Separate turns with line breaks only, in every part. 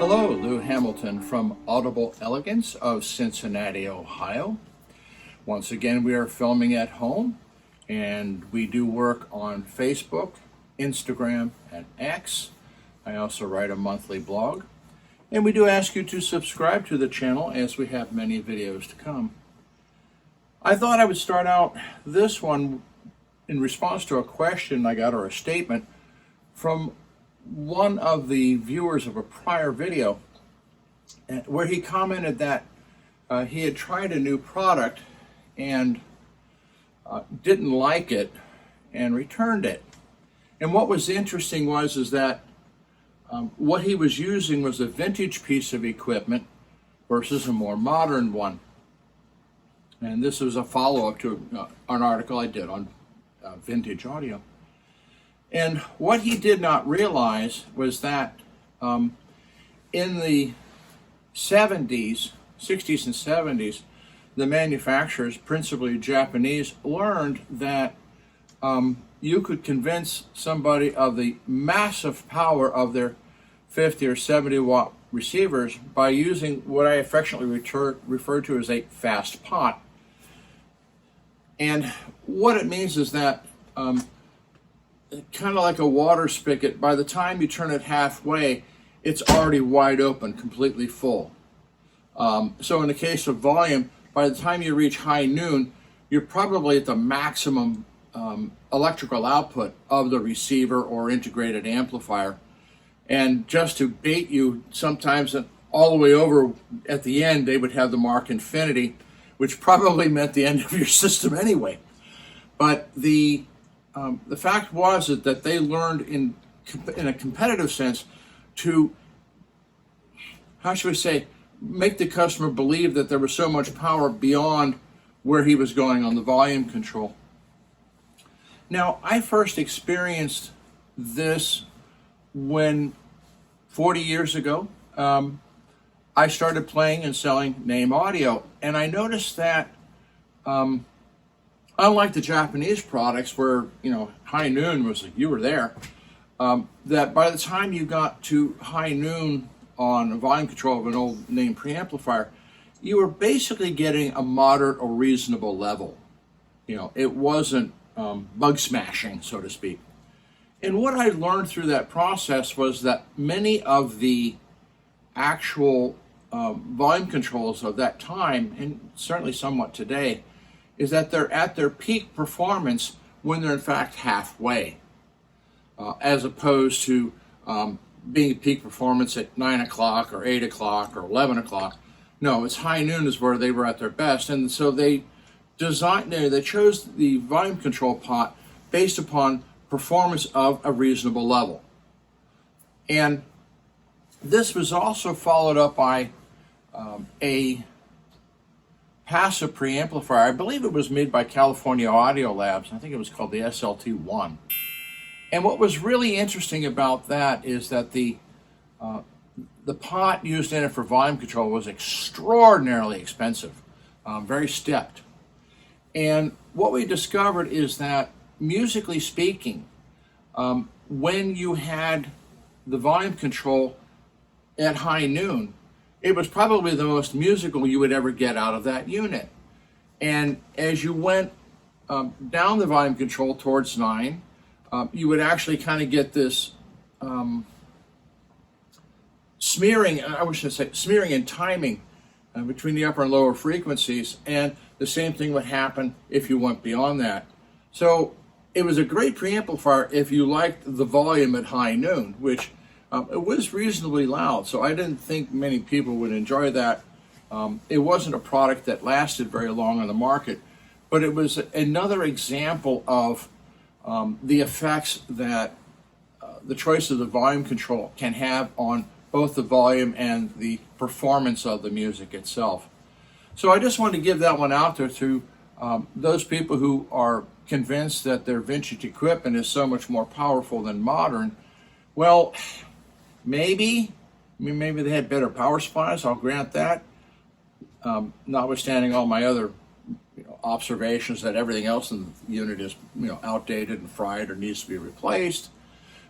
Hello, Lou Hamilton from Audible Elegance of Cincinnati, Ohio. Once again, we are filming at home, and we do work on Facebook, Instagram, and X. I also write a monthly blog, and we do ask you to subscribe to the channel as we have many videos to come. I thought I would start out this one in response to a question I got, or a statement, from one of the viewers of a prior video where he commented that he had tried a new product and didn't like it and returned it. And what was interesting was that what he was using was a vintage piece of equipment versus a more modern one. And this was a follow-up to an article I did on vintage audio. And what he did not realize was that in the 60s and 70s, the manufacturers, principally Japanese, learned that you could convince somebody of the massive power of their 50 or 70 watt receivers by using what I affectionately refer to as a fast pot. And what it means is that kind of like a water spigot, by the time you turn it halfway, it's already wide open, completely full. So in the case of volume, by the time you reach high noon, you're probably at the maximum electrical output of the receiver or integrated amplifier. And just to bait you, sometimes all the way over at the end, they would have the mark infinity, which probably meant the end of your system anyway. But the fact was that they learned in a competitive sense to, how should we say, make the customer believe that there was so much power beyond where he was going on the volume control. Now, I first experienced this when 40 years ago, I started playing and selling name audio, and I noticed that unlike the Japanese products where, high noon was like you were there, that by the time you got to high noon on a volume control of an old name preamplifier, you were basically getting a moderate or reasonable level. It wasn't bug smashing, so to speak. And what I learned through that process was that many of the actual volume controls of that time, and certainly somewhat today, is that they're at their peak performance when they're in fact halfway, as opposed to being at peak performance at 9 o'clock or 8 o'clock or 11 o'clock. No, it's high noon is where they were at their best. And so they chose the volume control pot based upon performance of a reasonable level. And this was also followed up by a passive preamplifier. I believe it was made by California Audio Labs. I think it was called the SLT-1. And what was really interesting about that is that the pot used in it for volume control was extraordinarily expensive, very stepped. And what we discovered is that, musically speaking, when you had the volume control at high noon, it was probably the most musical you would ever get out of that unit. And as you went down the volume control towards 9, you would actually kind of get this smearing and timing between the upper and lower frequencies, and the same thing would happen if you went beyond that. So it was a great preamplifier if you liked the volume at high noon, which it was reasonably loud, so I didn't think many people would enjoy that. It wasn't a product that lasted very long on the market, but it was another example of the effects that the choice of the volume control can have on both the volume and the performance of the music itself. So I just wanted to give that one out there to those people who are convinced that their vintage equipment is so much more powerful than modern. Well, maybe they had better power supplies, I'll grant that, notwithstanding all my other observations that everything else in the unit is outdated and fried or needs to be replaced.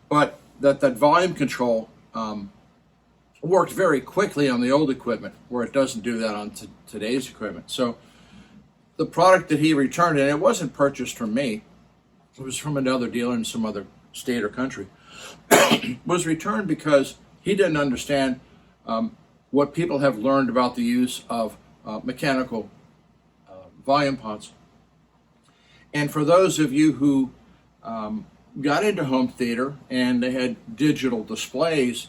But that volume control worked very quickly on the old equipment, where it doesn't do that on today's equipment. So the product that he returned, and it wasn't purchased from me, it was from another dealer in some other state or country, was returned because he didn't understand what people have learned about the use of mechanical volume pots. And for those of you who got into home theater and they had digital displays,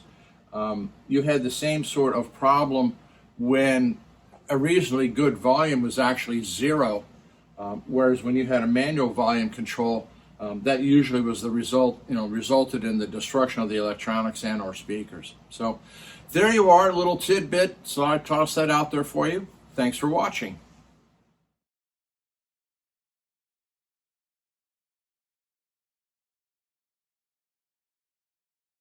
you had the same sort of problem when a reasonably good volume was actually zero, whereas when you had a manual volume control, that usually was the result, resulted in the destruction of the electronics and or speakers. So there you are, a little tidbit. So I tossed that out there for you. Thanks for watching.